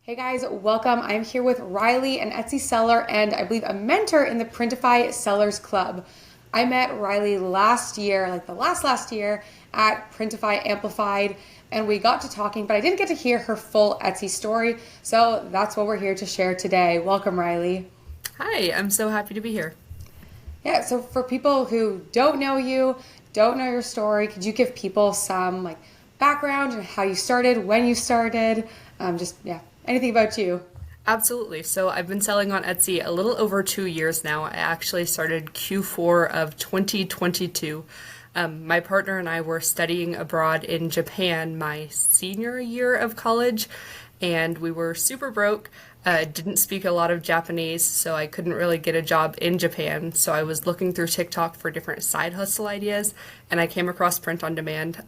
Hey guys, welcome. I'm here with Rileigh, an Etsy seller and I believe a mentor in the Printify Sellers Club. I met Rileigh last year, like the last year at Printify Amplified, and we got to talking, but I didn't get to hear her full Etsy story. So that's what we're here to share today. Welcome, Rileigh. Hi, I'm so happy to be here. Yeah, so for people who don't know you, don't know your story, could you give people some background and how you started, when you started, anything about you? Absolutely. So I've been selling on Etsy a little over 2 years now. I actually started Q4 of 2022. My partner and I were studying abroad in Japan my senior year of college, and we were super broke. Didn't speak a lot of Japanese, so I couldn't really get a job in Japan. So I was looking through TikTok for different side hustle ideas, and I came across print on demand.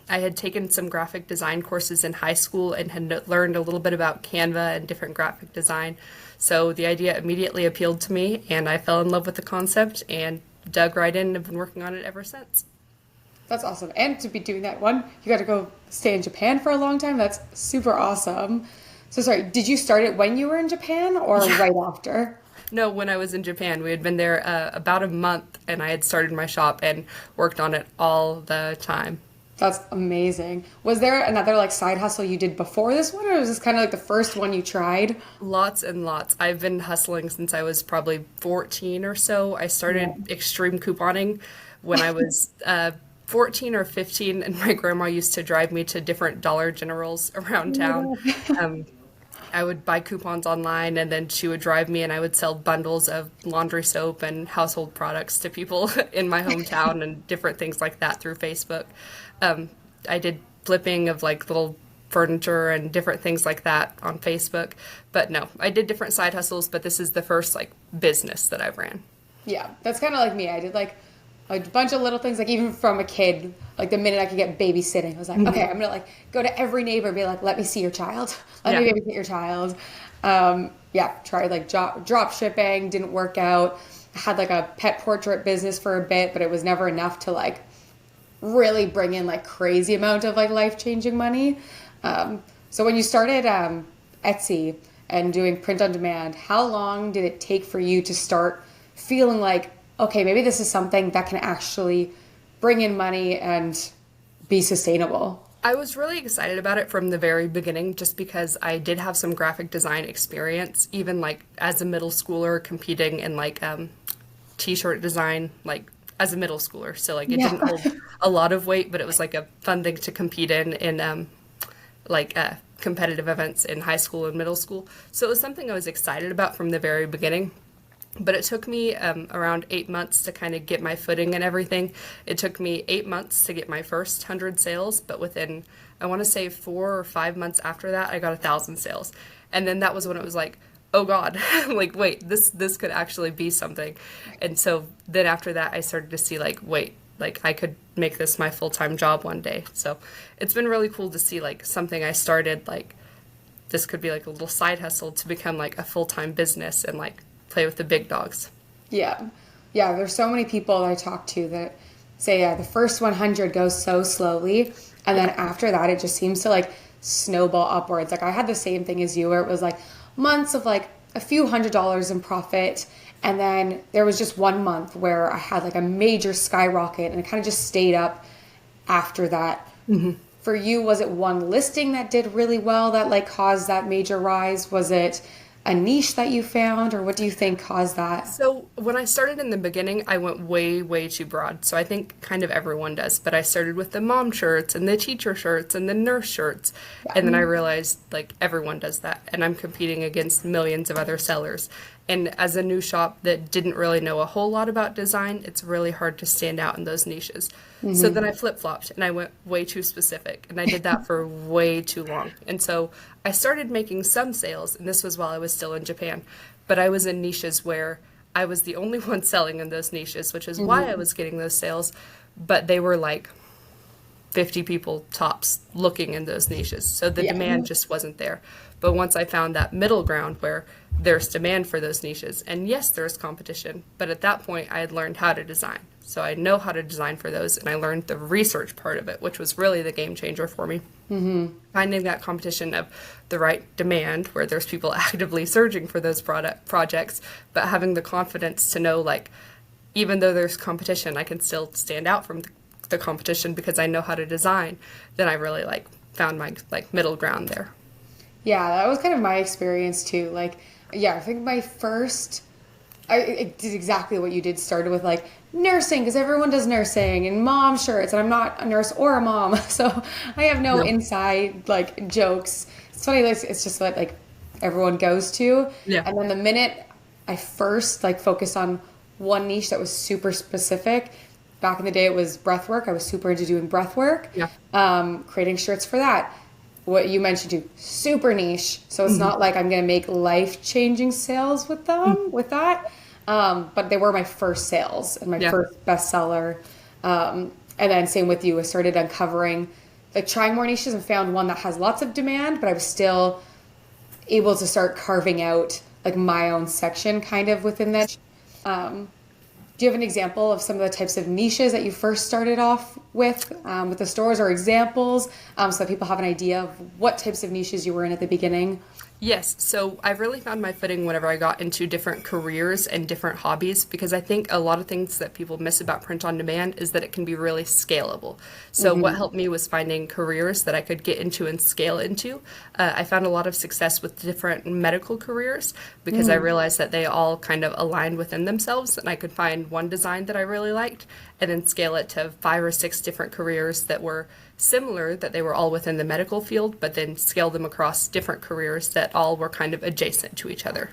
I had taken some graphic design courses in high school and had learned a little bit about Canva and different graphic design. So the idea immediately appealed to me, and I fell in love with the concept and dug right in and have been working on it ever since. That's awesome. And to be doing that you got to go stay in Japan for a long time. That's super awesome. So sorry, did you start it when you were in Japan or right after? No, when I was in Japan, we had been there about a month, and I had started my shop and worked on it all the time. That's amazing. Was there another side hustle you did before this one, or was this kind of like the first one you tried? Lots and lots. I've been hustling since I was probably 14 or so. I started Yeah. extreme couponing when I was 14 or 15, and my grandma used to drive me to different Dollar Generals around town. Um, I would buy coupons online, and then she would drive me, and I would sell bundles of laundry soap and household products to people in my hometown and different things like that through Facebook. I did flipping of little furniture and different things like that on Facebook. But no, I did different side hustles, but this is the first business that I've ran. Yeah, that's kind of like me. I did a bunch of little things, even from a kid. The minute I could get babysitting, I was like, okay, I'm gonna go to every neighbor and be like, let me see your child, let Yeah. me babysit your child. Yeah, tried drop shipping, didn't work out. I had a pet portrait business for a bit, but it was never enough to really bring in crazy amount of life changing money. So when you started Etsy and doing print on demand, how long did it take for you to start feeling okay, maybe this is something that can actually bring in money and be sustainable? I was really excited about it from the very beginning just because I did have some graphic design experience, even as a middle schooler competing in t-shirt design, as a middle schooler. So it Yeah. didn't hold a lot of weight, but it was a fun thing to compete in competitive events in high school and middle school. So it was something I was excited about from the very beginning. But it took me around 8 months to kind of get my footing and everything. It took me 8 months to get my first 100 sales, but within, I want to say 4 or 5 months after that, I got 1,000 sales. And then that was when it was oh God, wait, this could actually be something. And so then after that, I started to see wait, I could make this my full-time job one day. So it's been really cool to see something I started this could be a little side hustle to become a full-time business and play with the big dogs. Yeah. Yeah, there's so many people that I talk to that say, yeah, the first 100 goes so slowly. And then after that, it just seems to snowball upwards. I had the same thing as you, where it was months of a few $100s in profit. And then there was just 1 month where I had a major skyrocket, and it kind of just stayed up after that. For you, was it one listing that did really well that caused that major rise? Was it a niche that you found, or what do you think caused that? So when I started in the beginning, I went way, way too broad. So I think kind of everyone does, but I started with the mom shirts and the teacher shirts and the nurse shirts. And then I realized everyone does that. And I'm competing against millions of other sellers. And as a new shop that didn't really know a whole lot about design, it's really hard to stand out in those niches. So then I flip-flopped and I went way too specific. And I did that for way too long. And so I started making some sales, and this was while I was still in Japan. But I was in niches where I was the only one selling in those niches, which is why I was getting those sales. But they were 50 people tops looking in those niches. So the Yeah. demand just wasn't there. But once I found that middle ground where there's demand for those niches, and yes, there's competition, but at that point I had learned how to design. So I know how to design for those, and I learned the research part of it, which was really the game changer for me. Finding that competition of the right demand where there's people actively searching for those projects, but having the confidence to know, like, even though there's competition, I can still stand out from the competition because I know how to design. Then I really like found my like middle ground there. Yeah, that was kind of my experience too. Like, yeah, I think my first, I did exactly what you did. Started with like nursing because everyone does nursing and mom shirts, and I'm not a nurse or a mom, so I have no inside like jokes. It's funny, it's just what like everyone goes to. Yeah. And then the minute I first like focused on one niche that was super specific. Back in the day, it was breath work. I was super into doing breath work. Yeah. Creating shirts for that. What you mentioned too, super niche. So it's not like I'm going to make life-changing sales with them, with that. But they were my first sales and my first bestseller. And then same with you. I started uncovering, like trying more niches and found one that has lots of demand, but I was still able to start carving out like my own section kind of within that. Do you have an example of some of the types of niches that you first started off with the stores, or examples so that people have an idea of what types of niches you were in at the beginning? Yes, so I really found my footing whenever I got into different careers and different hobbies, because I think a lot of things that people miss about print on demand is that it can be really scalable. So what helped me was finding careers that I could get into and scale into. I found a lot of success with different medical careers because I realized that they all kind of aligned within themselves, and I could find one design that I really liked and then scale it to 5 or 6 different careers that were similar, that they were all within the medical field, but then scale them across different careers that all were kind of adjacent to each other.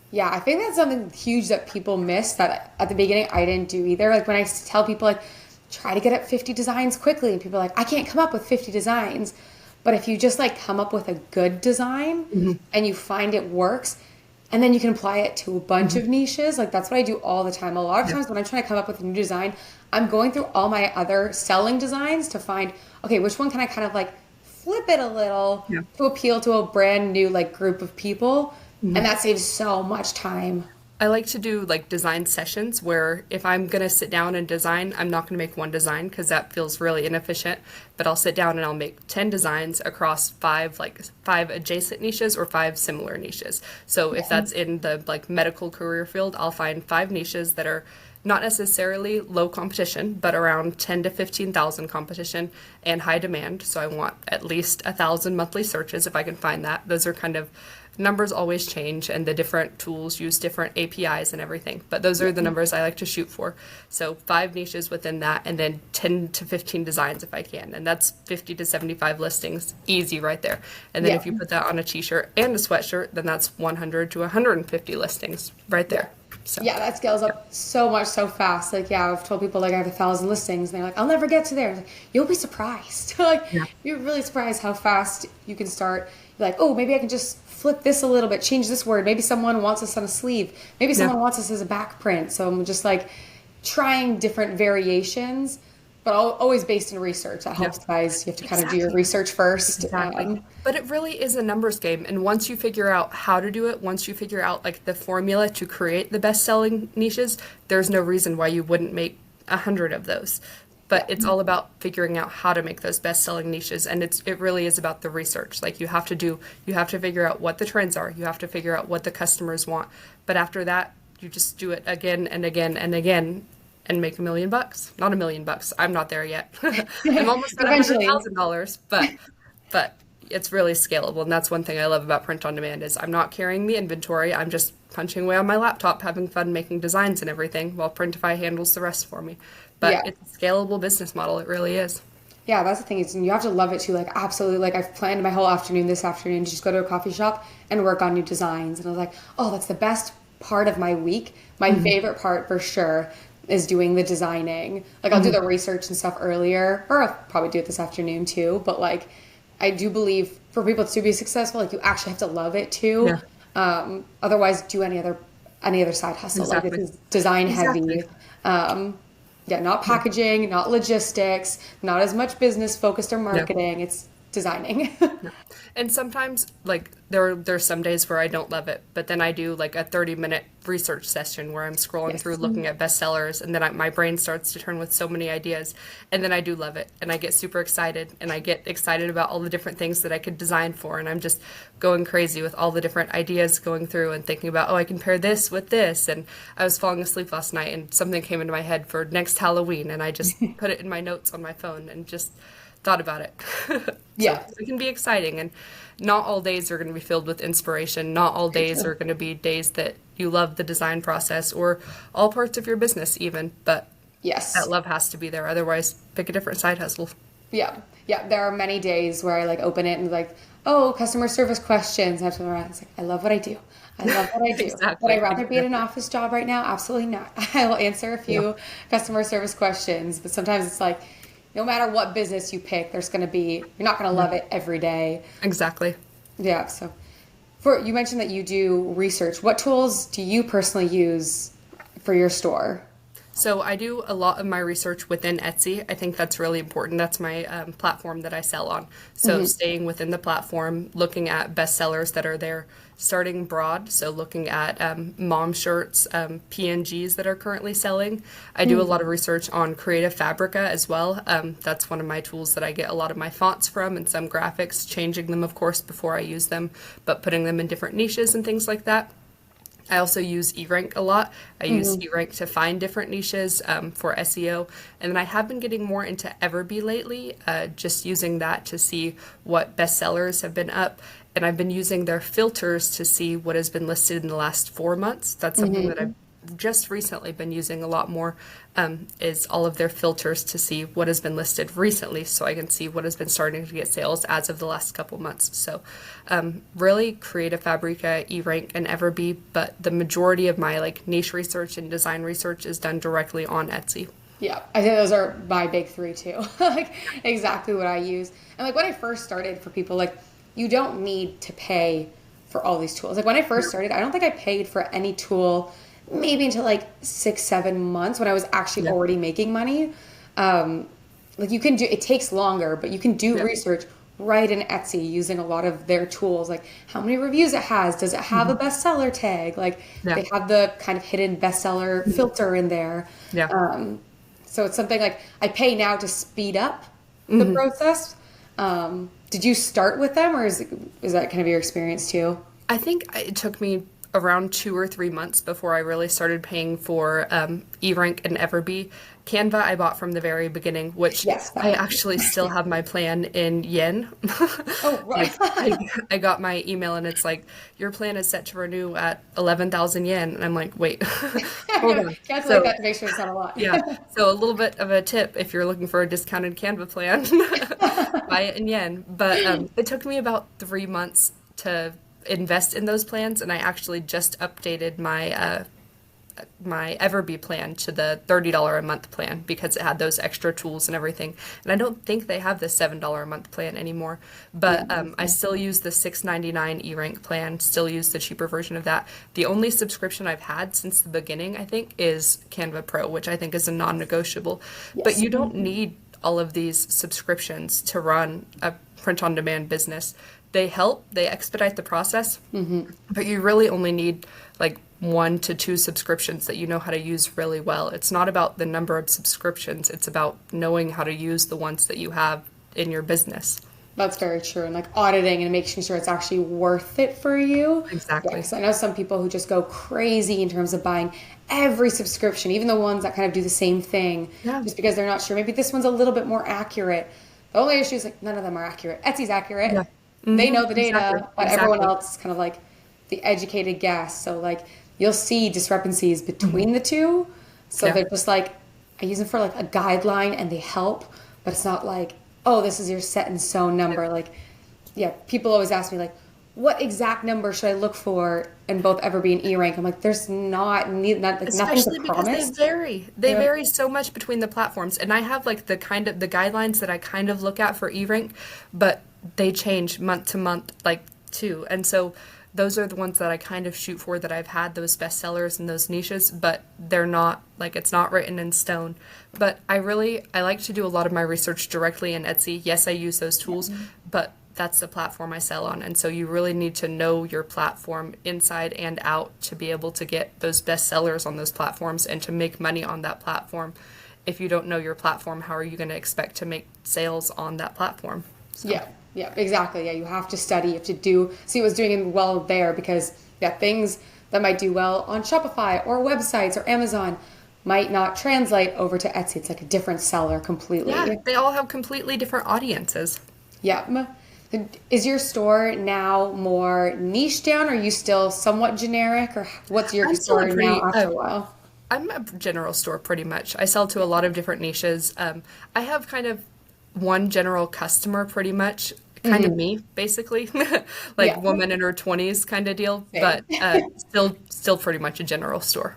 Yeah, I think that's something huge that people miss that at the beginning I didn't do either. Like when I tell people like, try to get up 50 designs quickly, and people are like, I can't come up with 50 designs. But if you just like come up with a good design and you find it works, and then you can apply it to a bunch of niches. Like that's what I do all the time. A lot of times when I'm trying to come up with a new design, I'm going through all my other selling designs to find, okay, which one can I kind of like flip it a little to appeal to a brand new like group of people. And that saves so much time. I like to do like design sessions where if I'm going to sit down and design, I'm not going to make one design because that feels really inefficient, but I'll sit down and I'll make 10 designs across 5 adjacent niches or 5 similar niches. So if that's in the like medical career field, I'll find 5 niches that are not necessarily low competition, but around 10 to 15,000 competition and high demand. So I want at least 1,000 monthly searches if I can find that. Those are kind of numbers always change, and the different tools use different APIs and everything. But those are the numbers I like to shoot for. So 5 niches within that, and then 10 to 15 designs if I can. And that's 50 to 75 listings, easy right there. And then if you put that on a t-shirt and a sweatshirt, then that's 100 to 150 listings right there. So. Yeah, that scales up so much so fast. Like, yeah, I've told people like I have 1,000 listings, and they're like, I'll never get to there. Like, you'll be surprised. Like, you're really surprised how fast you can start. You're like, oh, maybe I can just flip this a little bit, change this word. Maybe someone wants this on a sleeve. Maybe someone wants this as a back print. So I'm just like trying different variations, but always based in research. That helps, guys. You have to kind of do your research first. Exactly. But it really is a numbers game. And once you figure out how to do it, once you figure out like the formula to create the best-selling niches, there's no reason why you wouldn't make 100 of those. But it's all about figuring out how to make those best-selling niches, and it really is about the research. Like you have to figure out what the trends are. You have to figure out what the customers want. But after that, you just do it again and again and again, and make $1 million. Not $1 million. I'm not there yet. I'm almost at $100,000. But it's really scalable, and that's one thing I love about print on demand is I'm not carrying the inventory. I'm just punching away on my laptop, having fun making designs and everything, while Printify handles the rest for me. But it's a scalable business model. It really is. Yeah, that's the thing. Is you have to love it too. Like, absolutely. Like, I've planned my whole afternoon this afternoon to just go to a coffee shop and work on new designs. And I was like, oh, that's the best part of my week. My favorite part for sure is doing the designing. Like, I'll do the research and stuff earlier, or I'll probably do it this afternoon too. But like, I do believe for people to be successful, like you actually have to love it too. Otherwise, do any other side hustle. Exactly. Like, this is design heavy. Yeah, not packaging, not logistics, not as much business focused or No. marketing. It's designing. No. And sometimes, like, there's some days where I don't love it, but then I do like a 30-minute research session where I'm scrolling through Yes. looking at bestsellers, and then my brain starts to turn with so many ideas, and then I do love it, and I get super excited, and I get excited about all the different things that I could design for, and I'm just going crazy with all the different ideas going through and thinking about, oh, I can pair this with this, and I was falling asleep last night, and something came into my head for next Halloween, and I just put it in my notes on my phone and just thought about it. So Yeah. it can be exciting, and not all days are going to be filled with inspiration. Not all Very days true. are going to be days that you love the design process or all parts of your business even, but that Yes. love has to be there. Otherwise, pick a different side hustle. Yeah. Yeah. There are many days where I like open it and like, oh, customer service questions. I have to around. It's like, I love what I do. I love what I do. Would I Exactly. rather be in an Exactly. office job right now? Absolutely not. I will answer a Yeah. few customer service questions, but sometimes it's like, no matter what business you pick, there's going to be, you're not going to Yeah. love it every day. Exactly. Yeah. So, for you mentioned that you do research. What tools do you personally use for your store? So I do a lot of my research within Etsy. I think that's really important. That's my platform that I sell on. So staying within the platform, looking at bestsellers that are there, starting broad. So looking at mom shirts, PNGs that are currently selling. I do a lot of research on Creative Fabrica as well. That's one of my tools that I get a lot of my fonts from and some graphics, changing them, of course, before I use them, but putting them in different niches and things like that. I also use eRank a lot. I use eRank to find different niches for SEO. And then I have been getting more into Everbee lately, just using that to see what bestsellers have been up. And I've been using their filters to see what has been listed in the last 4 months. That's something that I've just recently been using a lot more, is all of their filters to see what has been listed recently so I can see what has been starting to get sales as of the last couple months. So really Creative Fabrica, eRank, and Everbee, but the majority of my like niche research and design research is done directly on Etsy. Yeah, I think those are my big three too. Like exactly what I use. And like when I first started for people, like you don't need to pay for all these tools. Like when I first started, I don't think I paid for any tool maybe until like 6, 7 months when I was actually Yeah. already making money. Like you can do, it takes longer, but you can do Yeah. research right in Etsy using a lot of their tools. Like how many reviews it has, does it have a bestseller tag? Like Yeah. they have the kind of hidden bestseller filter in there. Yeah. So it's something like I pay now to speed up the process. Did you start with them, or is that kind of your experience too? I think it took me around 2 or 3 months before I really started paying for eRank and Everbee. Canva I bought from the very beginning, which Yes, that I one. actually still have my plan in yen. Oh, right. Like I got my email and it's like your plan is set to renew at 11,000 yen, and I'm like, wait, hold on. Calculate So that to make sure it's not a lot. yeah, so a little bit of a tip if you're looking for a discounted Canva plan, buy it in yen. But it took me about 3 months to invest in those plans, and I actually just updated my Everbee plan to the $30 a month plan because it had those extra tools and everything. And I don't think they have the $7 a month plan anymore, Yeah, but I still use the $6.99 eRank plan, still use the cheaper version of that. The only subscription I've had since the beginning, I think, is Canva Pro, which I think is a non-negotiable. But yes. you don't need all of these subscriptions to run a print-on-demand business. They help, they expedite the process, but you really only need like 1 to 2 subscriptions that you know how to use really well. It's not about the number of subscriptions, it's about knowing how to use the ones that you have in your business. That's very true. And like auditing and making sure it's actually worth it for you. Exactly. Yes, I know some people who just go crazy in terms of buying every subscription, even the ones that kind of do the same thing, Yeah. just because they're not sure. Maybe this one's a little bit more accurate. The only issue is like none of them are accurate. Etsy's accurate. Yeah. They know the Exactly. data, but everyone Exactly. else is kind of like the educated guess. So like you'll see discrepancies between the two. So Yeah. they're just like I use them for like a guideline and they help, but it's not like, oh, this is your set in stone number. Like, yeah, people always ask me like, what exact number should I look for in both Everbee and eRank? I'm like, there's not like nothing's Especially a because they promise. vary. They Yeah. vary so much between the platforms. And I have like the guidelines that I kind of look at for eRank, but they change month to month, like too. And so those are the ones that I kind of shoot for, that I've had those bestsellers and those niches, but they're not like, it's not written in stone. But I like to do a lot of my research directly in Etsy. Yes, I use those tools, but that's the platform I sell on. And so you really need to know your platform inside and out to be able to get those bestsellers on those platforms and to make money on that platform. If you don't know your platform, how are you going to expect to make sales on that platform? So. Yeah, exactly. Yeah, you have to study, you have to see what's doing well there, because things that might do well on Shopify or websites or Amazon might not translate over to Etsy. It's like a different seller completely. Yeah, they all have completely different audiences. Yeah. Is your store now more niche down, or are you still somewhat generic, or what's your store now after a while? I'm a general store pretty much. I sell to a lot of different niches. I have kind of one general customer pretty much, kind of me, basically, like woman in her 20s kind of deal, Same. but still pretty much a general store.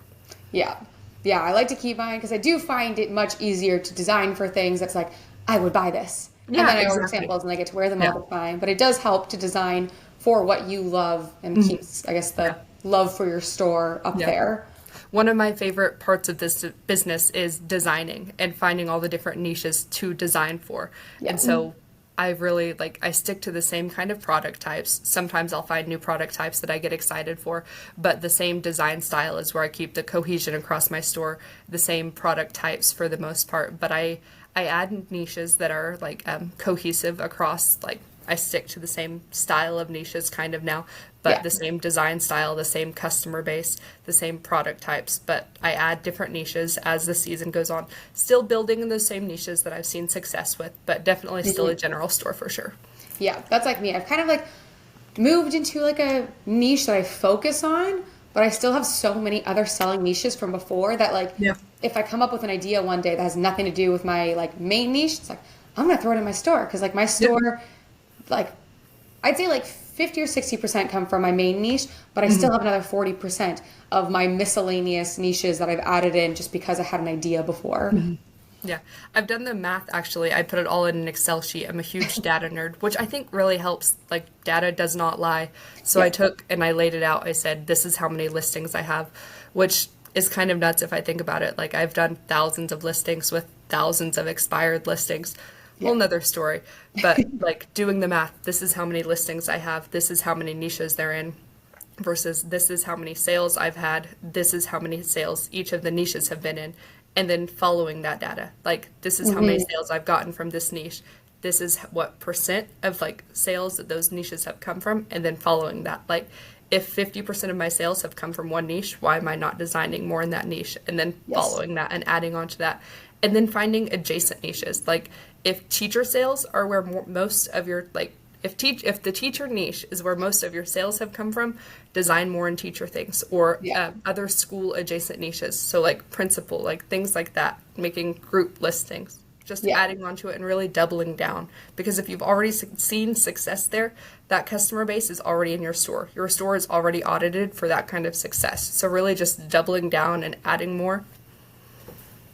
Yeah. Yeah, I like to keep mine because I do find it much easier to design for things that's like, I would buy this. Yeah, And then I order exactly. samples and I get to wear them all the time. But it does help to design for what you love and keeps, I guess, the love for your store up Yeah. there. One of my favorite parts of this business is designing and finding all the different niches to design for. Yeah. And so I really I stick to the same kind of product types. Sometimes I'll find new product types that I get excited for, but the same design style is where I keep the cohesion across my store, the same product types for the most part. But I add niches that are cohesive across, I stick to the same style of niches kind of now, but the same design style, the same customer base, the same product types, but I add different niches as the season goes on. Still building in those same niches that I've seen success with, but definitely still a general store for sure. Yeah, that's like me. I've kind of moved into a niche that I focus on, but I still have so many other selling niches from before that if I come up with an idea one day that has nothing to do with my main niche, it's I'm gonna throw it in my store, because my store, I'd say 50 or 60% come from my main niche, but I still have another 40% of my miscellaneous niches that I've added in just because I had an idea before. Yeah, I've done the math actually. I put it all in an Excel sheet. I'm a huge data nerd, which I think really helps. Data does not lie. So I took and I laid it out. I said, this is how many listings I have, which is kind of nuts if I think about it. I've done thousands of listings with thousands of expired listings. Whole nother story. But doing the math, this is how many listings I have, this is how many niches they're in, versus this is how many sales I've had, this is how many sales each of the niches have been in, and then following that data. This is how many sales I've gotten from this niche. This is what percent of sales that those niches have come from, and then following that. If 50% of my sales have come from one niche, why am I not designing more in that niche? And then following that and adding on to that. And then finding adjacent niches. If teacher sales are where most of your, if the teacher niche is where most of your sales have come from, design more in teacher things, or other school adjacent niches. So principal, things like that, making group listings, just adding onto it and really doubling down. Because if you've already seen success there, that customer base is already in your store. Your store is already audited for that kind of success. So really just doubling down and adding more.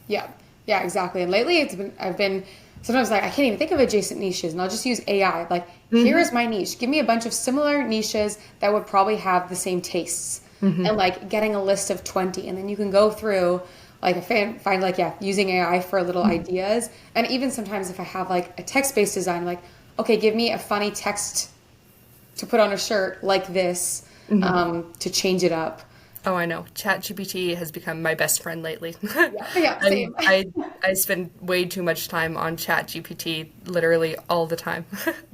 Yeah, exactly. And lately I've been sometimes I can't even think of adjacent niches, and I'll just use AI. Here is my niche. Give me a bunch of similar niches that would probably have the same tastes. And getting a list of 20, and then you can go through find using AI for little ideas. And even sometimes if I have a text-based design, okay, give me a funny text to put on a shirt like this, to change it up. Oh, I know. ChatGPT has become my best friend lately. Yeah, same. I spend way too much time on ChatGPT, literally all the time.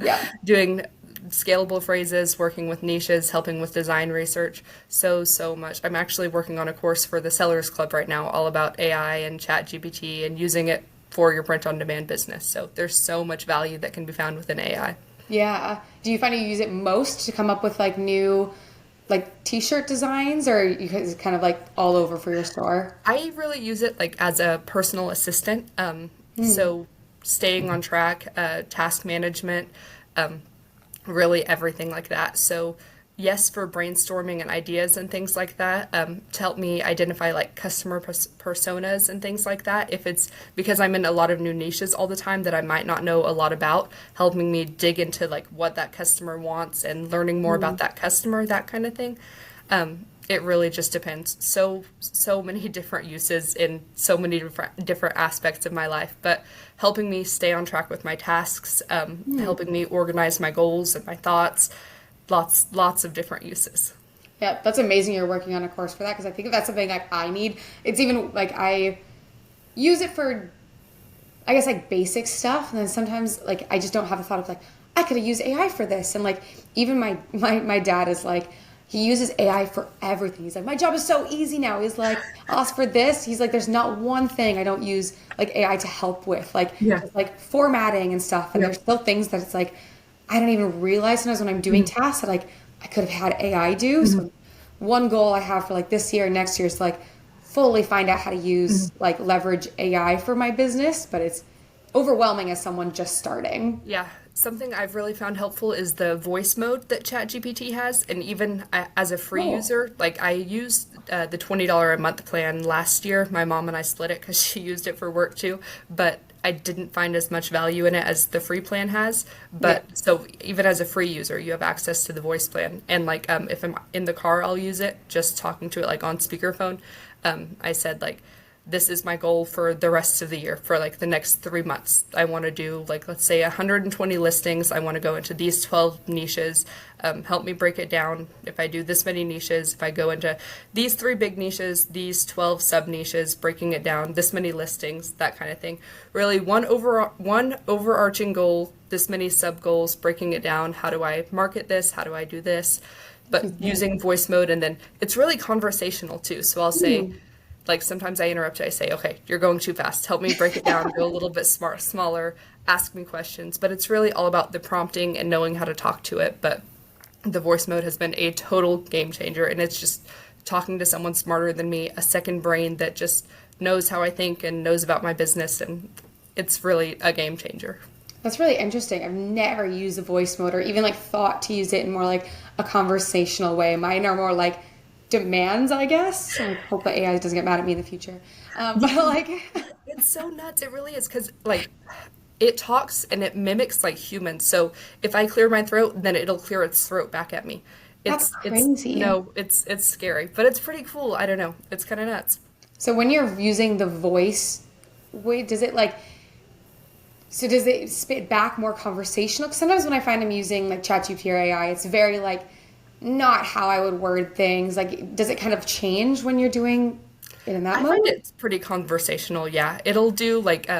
Yeah. Doing scalable phrases, working with niches, helping with design research, so much. I'm actually working on a course for the Sellers Club right now, all about AI and ChatGPT and using it for your print-on-demand business. So there's so much value that can be found within AI. Yeah. Do you find you use it most to come up with new t-shirt designs, or is it kind of all over for your store? I really use it as a personal assistant. So staying on track, task management, really everything like that. So yes, for brainstorming and ideas and things like that, to help me identify like customer personas and things like that. If it's because I'm in a lot of new niches all the time that I might not know a lot about, helping me dig into like what that customer wants and learning more about that customer, that kind of thing. It really just depends. So many different uses in so many different aspects of my life, but helping me stay on track with my tasks, helping me organize my goals and my thoughts, lots of different uses. Yeah, that's amazing you're working on a course for that because I think if that's something like I need, it's even like I use it for, I guess, like basic stuff. And then sometimes like I just don't have the thought of like, I could have used AI for this. And like even my dad is like, he uses AI for everything. He's like, my job is so easy now. He's like, I'll ask for this. He's like, there's not one thing I don't use like AI to help with, like Yeah. just, like formatting and stuff. And Yep. there's still things that it's like I don't even realize sometimes when I'm doing tasks that like I could have had AI do. So one goal I have for like this year, next year is to like fully find out how to use like leverage AI for my business, but it's overwhelming as someone just starting. Yeah, something I've really found helpful is the voice mode that ChatGPT has, and even as a free Oh. user, like I used the $20 a month plan last year. My mom and I split it because she used it for work too, but I didn't find as much value in it as the free plan has. Yeah. But so even as a free user, you have access to the voice plan, and like if I'm in the car, I'll use it just talking to it like on speakerphone. I said like, this is my goal for the rest of the year for like the next 3 months. I want to do like, let's say 120 listings. I want to go into these 12 niches. Help me break it down. If I do this many niches, if I go into these 3 big niches, these 12 sub niches, breaking it down, this many listings, that kind of thing. Really one overarching goal, this many sub goals, breaking it down. How do I market this? How do I do this? But using voice mode, and then it's really conversational too. So I'll say, like sometimes I interrupt, I say, okay, you're going too fast. Help me break it down, go a little bit smaller, ask me questions. But it's really all about the prompting and knowing how to talk to it. But the voice mode has been a total game changer. And it's just talking to someone smarter than me, a second brain that just knows how I think and knows about my business. And it's really a game changer. That's really interesting. I've never used a voice mode or even like thought to use it in more like a conversational way. Mine are more like demands, I guess. I hope that AI doesn't get mad at me in the future. But like, It's so nuts. It really is because like it talks and it mimics like humans. So if I clear my throat, then it'll clear its throat back at me. that's It's crazy. no, it's scary, but it's pretty cool. I don't know. It's kind of nuts. So when you're using the voice, wait, does it like, so does it spit back more conversational? Because sometimes when I find I'm using like ChatGPT or AI, it's very like not how I would word things. Like, does it kind of change when you're doing it in that I find mode? it's pretty conversational. Yeah, it'll do like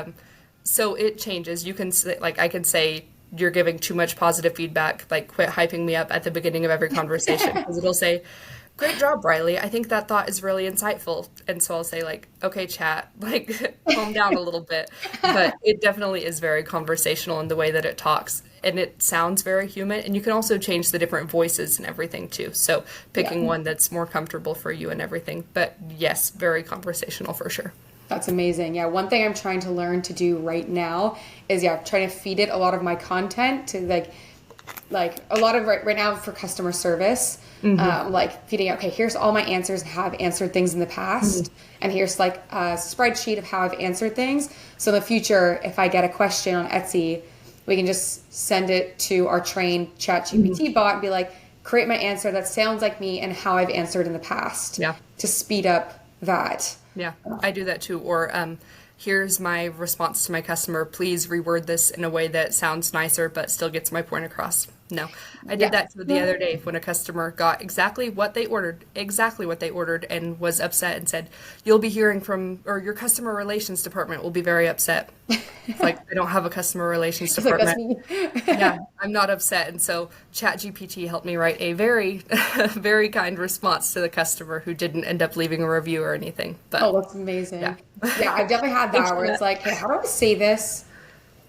so it changes. You can say, like I can say you're giving too much positive feedback. Like quit hyping me up at the beginning of every conversation because it'll say, "Great job, Rileigh. I think that thought is really insightful." And so I'll say like, "Okay, chat, like calm down a little bit." But it definitely is very conversational in the way that it talks. And it sounds very human. And you can also change the different voices and everything too. So picking Yeah. one that's more comfortable for you and everything. But yes, very conversational for sure. That's amazing. Yeah, one thing I'm trying to learn to do right now is trying to feed it a lot of my content to like a lot of right now for customer service, like feeding out, okay, here's all my answers and how I've answered things in the past. And here's like a spreadsheet of how I've answered things. So in the future, if I get a question on Etsy, we can just send it to our trained ChatGPT bot and be like, create my answer that sounds like me and how I've answered in the past Yeah. to speed up that. Yeah, I do that too. Or here's my response to my customer. Please reword this in a way that sounds nicer but still gets my point across. No, I did Yeah. that the other day when a customer got exactly what they ordered, and was upset and said, "You'll be hearing from, or your customer relations department will be very upset." It's like, I don't have a customer relations It's like, that's department. me. Yeah, I'm not upset. And so ChatGPT helped me write a very, very kind response to the customer who didn't end up leaving a review or anything. But Oh, that's amazing. yeah. Yeah, I've definitely had Thanks that for where it's that. like, hey, how do I say this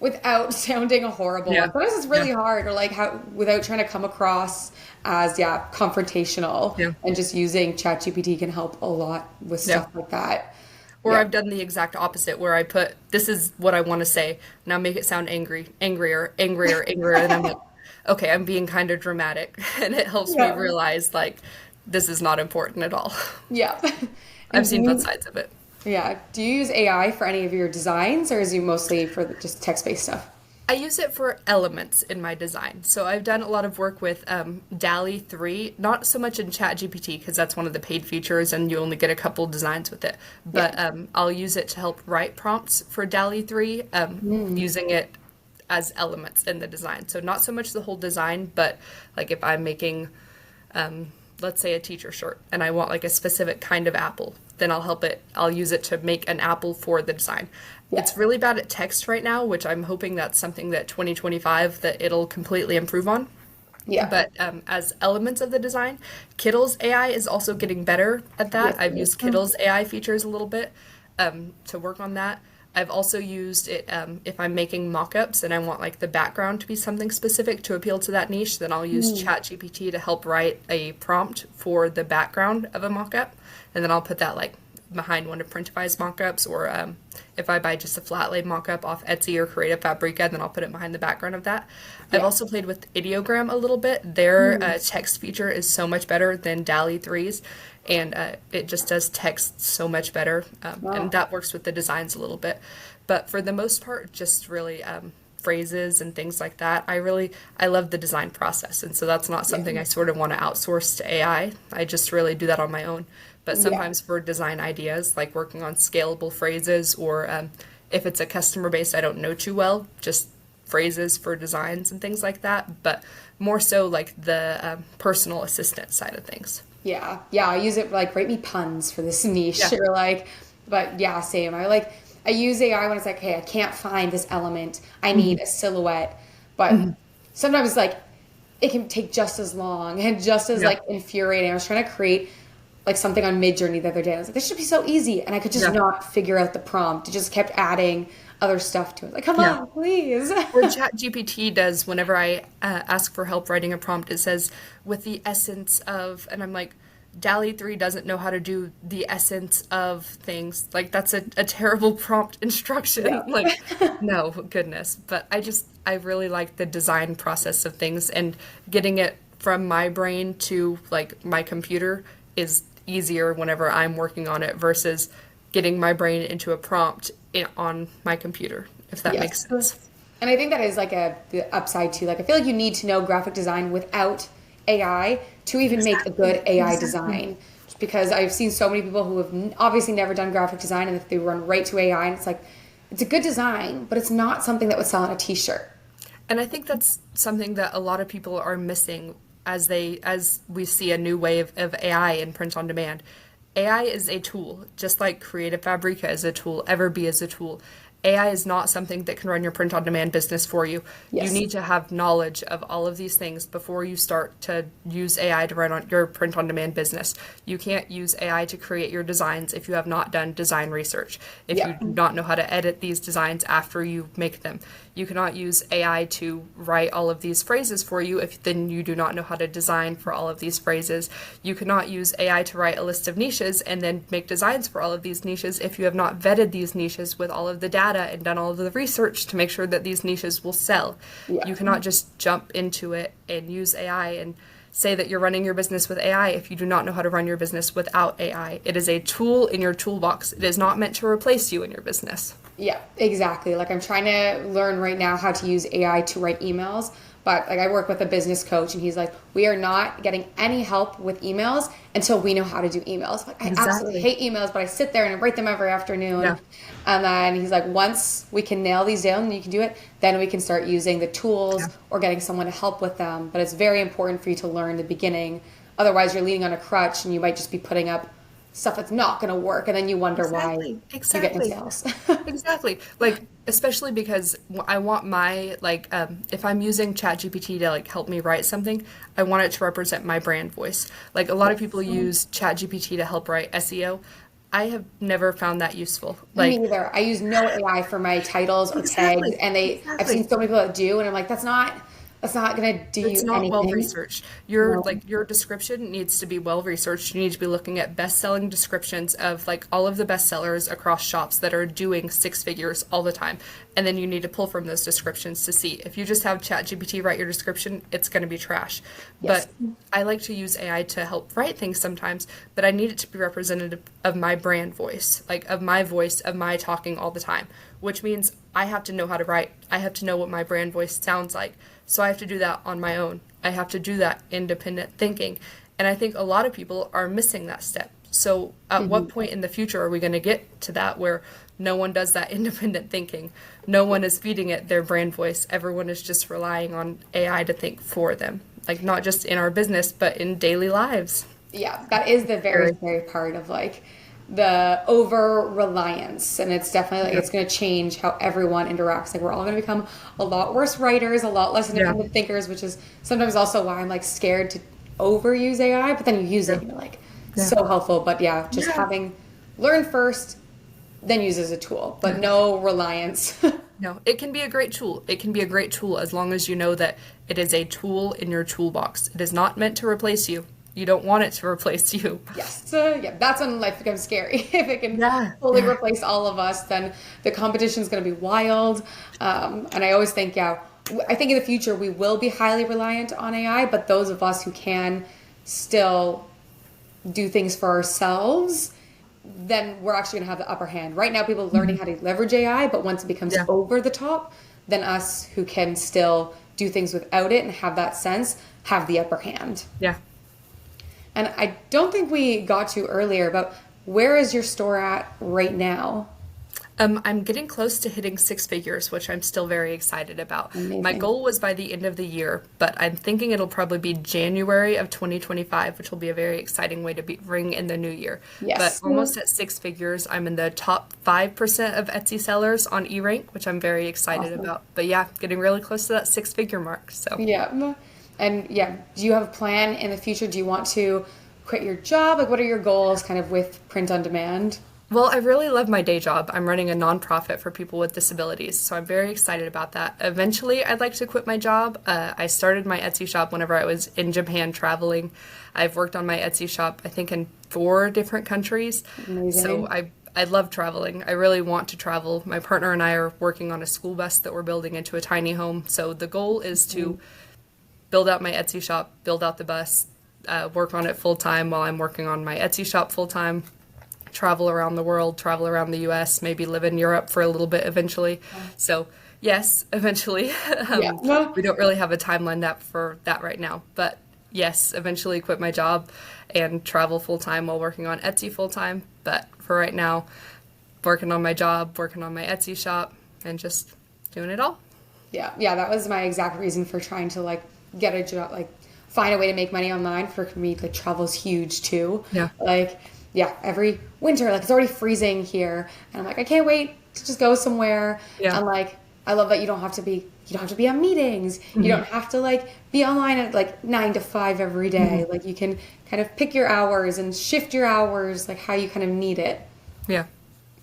without sounding horrible? Yeah. And sometimes it's Yeah. really hard, or like how without trying to come across as confrontational. Yeah. And just using ChatGPT can help a lot with Yeah. stuff like that. Or Yeah. I've done the exact opposite where I this is what I want to say. Now make it sound angry, angrier, angrier, angrier. And I'm like, okay, I'm being kind of dramatic. And it helps me Yeah. realize, like, this is not important at all. Yeah. I've And seen both sides of it. do you use AI for any of your designs, or is you mostly for just text-based stuff? I use it for elements in my design. So I've done a lot of work with DALL-E 3, not so much in ChatGPT because that's one of the paid features and you only get a couple designs with it. Yeah. But I'll use it to help write prompts for DALL-E 3, using it as elements in the design. So not so much the whole design, but like if I'm making, let's say, a teacher shirt and I want like a specific kind of apple, then I'll use it to make an apple for the design. Yeah. It's really bad at text right now, which I'm hoping that's something that 2025 that it'll completely improve on. Yeah. But as elements of the design, Kittle's AI is also getting better at that. Yes, I've it is. used Kittle's AI features a little bit to work on that. I've also used it if I'm making mock-ups and I want like the background to be something specific to appeal to that niche, then I'll use ChatGPT to help write a prompt for the background of a mock-up, and then I'll put that like behind one of Printify's mock-ups, or if I buy just a flat lay mock-up off Etsy or Creative Fabrica, then I'll put it behind the background of that. I've also played with Ideogram a little bit. Their text feature is so much better than DALL-E 3's, and it just does text so much better, and that works with the designs a little bit. But for the most part, just really phrases and things like that. I love the design process, and so that's not something I sort of want to outsource to AI. I just really do that on my own. But sometimes for design ideas, like working on scalable phrases, or if it's a customer base I don't know too well, just phrases for designs and things like that. But more so like the personal assistant side of things. Yeah. I use it for like write me puns for this niche, Yeah. or like, but yeah, same. I use AI when it's like, hey, I can't find this element. I need a silhouette, but sometimes like it can take just as long and just as like infuriating. I was trying to create like something on Midjourney the other day. I was like, this should be so easy, and I could just not figure out the prompt. It just kept adding other stuff to it. Like, come on, please. What ChatGPT does whenever I ask for help writing a prompt, it says, with the essence of, and I'm like, DALL-E 3 doesn't know how to do the essence of things. Like, that's a terrible prompt instruction. Yeah. Like, no, goodness. But I really like the design process of things, and getting it from my brain to, like, my computer is easier whenever I'm working on it versus getting my brain into a prompt on my computer, if that makes sense. And I think that is like the upside too. Like, I feel like you need to know graphic design without AI to even make a good AI design. Just because I've seen so many people who have obviously never done graphic design, and if they run right to AI, and it's like, it's a good design, but it's not something that would sell on a t-shirt. And I think that's something that a lot of people are missing as we see a new wave of AI in print on demand. AI is a tool, just like Creative Fabrica is a tool, Everbee is a tool. AI is not something that can run your print on demand business for you. Yes. You need to have knowledge of all of these things before you start to use AI to run on your print on demand business. You can't use AI to create your designs if you have not done design research, if you do not know how to edit these designs after you make them. You cannot use AI to write all of these phrases for you if then you do not know how to design for all of these phrases. You cannot use AI to write a list of niches and then make designs for all of these niches if you have not vetted these niches with all of the data and done all of the research to make sure that these niches will sell. Yeah. You cannot just jump into it and use AI and say that you're running your business with AI if you do not know how to run your business without AI. It is a tool in your toolbox. It is not meant to replace you in your business. Yeah, exactly. Like, I'm trying to learn right now how to use AI to write emails, but like, I work with a business coach, and he's like, we are not getting any help with emails until we know how to do emails. Like, I absolutely hate emails, but I sit there and I write them every afternoon. Yeah. And then he's like, once we can nail these down and you can do it, then we can start using the tools or getting someone to help with them. But it's very important for you to learn the beginning. Otherwise, you're leaning on a crutch and you might just be putting up stuff that's not going to work, and then you wonder why you get no sales. Exactly. Like, especially because I want my, like, if I'm using ChatGPT to, like, help me write something, I want it to represent my brand voice. Like, a lot of people use ChatGPT to help write SEO. I have never found that useful. Like, me either. I use no AI for my titles or tags, and I've seen so many people that do, and I'm like, that's not going to do it's you not anything. well researched. Your description needs to be well researched. You need to be looking at best-selling descriptions of like all of the bestsellers across shops that are doing 6 figures all the time. and then you need to pull from those descriptions to see. If you just have ChatGPT write your description, it's going to be trash. Yes. But I like to use AI to help write things sometimes, but I need it to be representative of my brand voice, like of my talking all the time, which means I have to know how to write. I have to know what my brand voice sounds like. So I have to do that on my own. I have to do that independent thinking. And I think a lot of people are missing that step. So at what point in the future are we going to get to that where no one does that independent thinking? No one is feeding it their brand voice. Everyone is just relying on AI to think for them. Like not just in our business, but in daily lives. Yeah, that is the very scary part of like the over reliance, and it's definitely like it's going to change how everyone interacts. Like we're all going to become a lot worse writers, a lot less independent thinkers, which is sometimes also why I'm like scared to overuse AI. But then you use it, and you're like so helpful. But just having learn first, then use as a tool, but no reliance. No, it can be a great tool. It can be a great tool as long as you know that it is a tool in your toolbox. It is not meant to replace you. You don't want it to replace you. Yes. So, that's when life becomes scary. If it can fully replace all of us, then the competition is going to be wild. And I always think, I think in the future we will be highly reliant on AI, but those of us who can still do things for ourselves, then we're actually going to have the upper hand. Right now, people are learning how to leverage AI, but once it becomes over the top, then us who can still do things without it and have that sense have the upper hand. Yeah. And I don't think we got to earlier, but where is your store at right now? I'm getting close to hitting 6 figures, which I'm still very excited about. Amazing. My goal was by the end of the year, but I'm thinking it'll probably be January of 2025, which will be a very exciting way to ring in the new year. Yes. But almost at 6 figures, I'm in the top 5% of Etsy sellers on eRank, which I'm very excited about. But getting really close to that 6-figure mark. So And do you have a plan in the future? Do you want to quit your job? Like, what are your goals kind of with print on demand? Well, I really love my day job. I'm running a nonprofit for people with disabilities, so I'm very excited about that. Eventually, I'd like to quit my job. I started my Etsy shop whenever I was in Japan traveling. I've worked on my Etsy shop, I think, in 4 different countries. Amazing. So I love traveling. I really want to travel. My partner and I are working on a school bus that we're building into a tiny home. So the goal is to build out my Etsy shop, build out the bus, work on it full time while I'm working on my Etsy shop full time. Travel around the world, travel around the US, maybe live in Europe for a little bit eventually. So yes, eventually. We don't really have a timeline for that right now, but yes, eventually quit my job and travel full time while working on Etsy full time. But for right now, working on my job, working on my Etsy shop, and just doing it all. Yeah, that was my exact reason for trying to like get a job, like find a way to make money online. For me, like travel's huge too. Every winter, like it's already freezing here, and I'm like, I can't wait to just go somewhere. And like, I love that you don't have to be on meetings. You don't have to like be online at like 9 to 5 every day. Like you can kind of pick your hours and shift your hours like how you kind of need it. Yeah.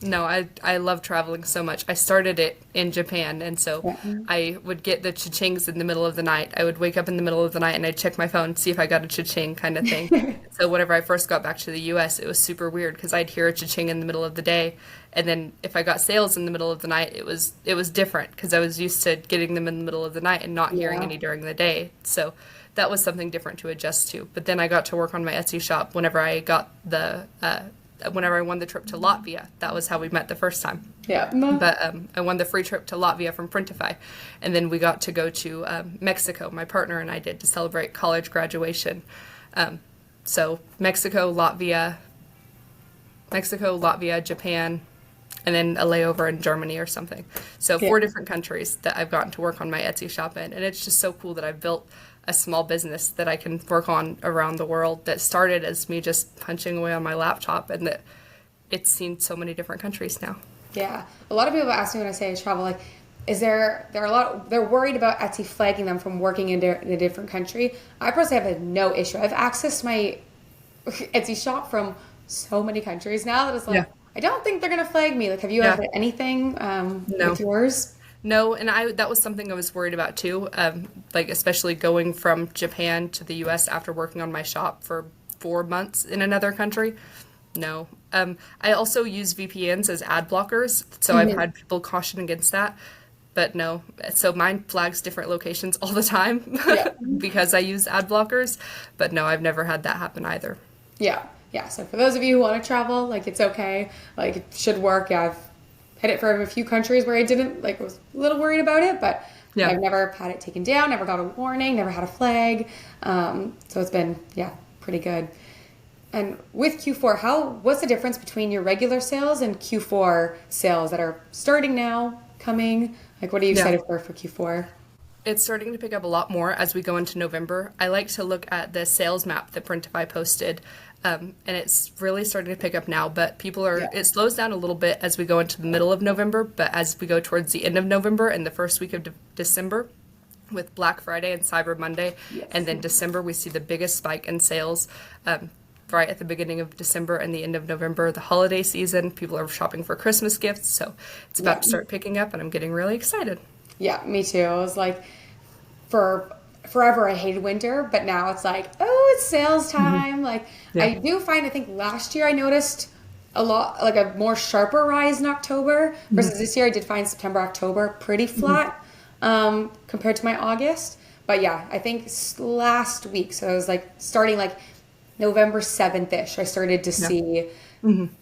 No, I love traveling so much. I started it in Japan, and so I would get the cha-chings in the middle of the night. I would wake up in the middle of the night, and I'd check my phone, see if I got a cha-ching kind of thing. So whenever I first got back to the U.S., it was super weird because I'd hear a cha-ching in the middle of the day, and then if I got sales in the middle of the night, it was different because I was used to getting them in the middle of the night and not hearing any during the day. So that was something different to adjust to. But then I got to work on my Etsy shop whenever I got whenever I won the trip to Latvia. That was how we met the first time. But I won the free trip to Latvia from Printify. And then we got to go to Mexico, my partner and I did, to celebrate college graduation. So Mexico, Latvia, Japan, and then a layover in Germany or something. So 4 different countries that I've gotten to work on my Etsy shop in. And it's just so cool that I've built a small business that I can work on around the world that started as me just punching away on my laptop, and that it's seen so many different countries now. Yeah. A lot of people ask me when I say I travel, like, they're worried about Etsy flagging them from working in a different country. I personally have no issue. I've accessed my Etsy shop from so many countries now that it's like, I don't think they're going to flag me. Like, have you had anything with yours? No, and that was something I was worried about too, like especially going from Japan to the U.S. after working on my shop for 4 months in another country. No. I also use VPNs as ad blockers, so I've had people caution against that. But no, so mine flags different locations all the time Yeah. because I use ad blockers. But no, I've never had that happen either. Yeah. Yeah. So for those of you who want to travel, like it's okay. Like it should work. Yeah. I've hit it for a few countries where I didn't, like, was a little worried about it, but Yeah. I've never had it taken down, never got a warning, never had a flag. So it's been, yeah, pretty good. And with Q4, what's the difference between your regular sales and Q4 sales that are starting now, coming? Like, what are you Yeah. excited for Q4? It's starting to pick up a lot more as we go into November. I like to look at the sales map that Printify posted, and it's really starting to pick up now. But it slows down a little bit as we go into the middle of November. But as we go towards the end of November and the first week of December, with Black Friday and Cyber Monday, and then December, we see the biggest spike in sales. Right at the beginning of December and the end of November, the holiday season, people are shopping for Christmas gifts. So it's about to start picking up, and I'm getting really excited. Yeah, me too. I was like, for forever I hated winter, but now it's like, oh, it's sales time. Like, I do find, I think last year I noticed a lot, like a more sharper rise in October versus this year I did find September, October pretty flat compared to my August. But yeah, I think last week, so I was like starting like November 7th-ish, I started to see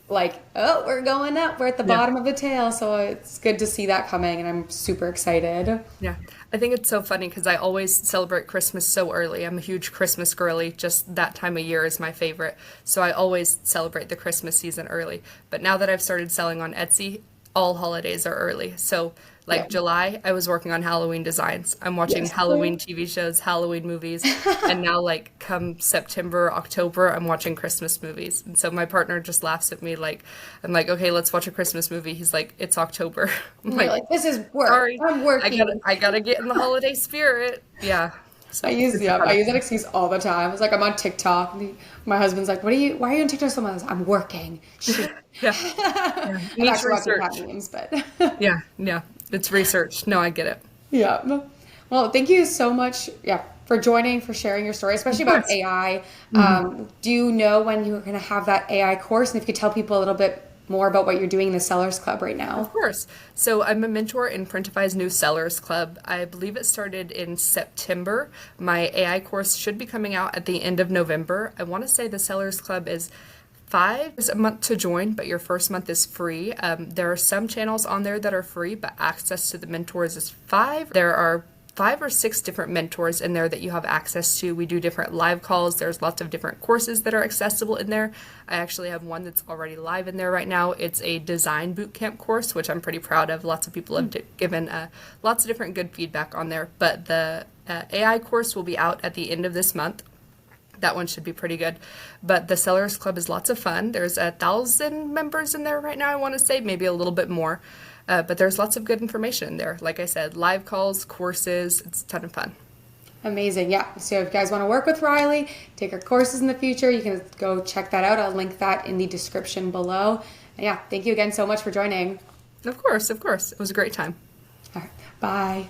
like, oh, we're going up. We're at the bottom of the tail. So it's good to see that coming, and I'm super excited. Yeah, I think it's so funny because I always celebrate Christmas so early. I'm a huge Christmas girly. Just that time of year is my favorite. So I always celebrate the Christmas season early. But now that I've started selling on Etsy, all holidays are early. So like July, I was working on Halloween designs. I'm watching Halloween TV shows, Halloween movies. And now like come September, October, I'm watching Christmas movies. And so my partner just laughs at me like, I'm like, okay, let's watch a Christmas movie. He's like, it's October. I'm Like, this is work. sorry, I'm working. I gotta get in the holiday spirit. Yeah. So I use that excuse all the time. It's like I'm on TikTok. And my husband's like, why are you on TikTok so much? I'm working. Shoot. Yeah. I'm Needs actually watching research. cat memes, but Yeah. It's research. No, I get it. yeah. Well, thank you so much, for joining, for sharing your story, especially about AI. Do you know when you're going to have that AI course? And if you could tell people a little bit more about what you're doing in the Sellers Club right now. Of course. So I'm a mentor in Printify's new Sellers Club. I believe it started in September. My AI course should be coming out at the end of November. I want to say the Sellers Club is $5 a month to join, but your first month is free. There are some channels on there that are free, but access to the mentors is $5. There are 5 or 6 different mentors in there that you have access to. We do different live calls. There's lots of different courses that are accessible in there. I actually have one that's already live in there right now. It's a design bootcamp course, which I'm pretty proud of. Lots of people have given lots of different good feedback on there. But the AI course will be out at the end of this month. That one should be pretty good. But the Sellers Club is lots of fun. There's 1,000 members in there right now, I want to say, maybe a little bit more. But there's lots of good information in there. Like I said, live calls, courses, it's a ton of fun. Amazing. Yeah. So if you guys want to work with Rileigh, take her courses in the future, you can go check that out. I'll link that in the description below. And yeah, thank you again so much for joining. Of course. It was a great time. All right. Bye.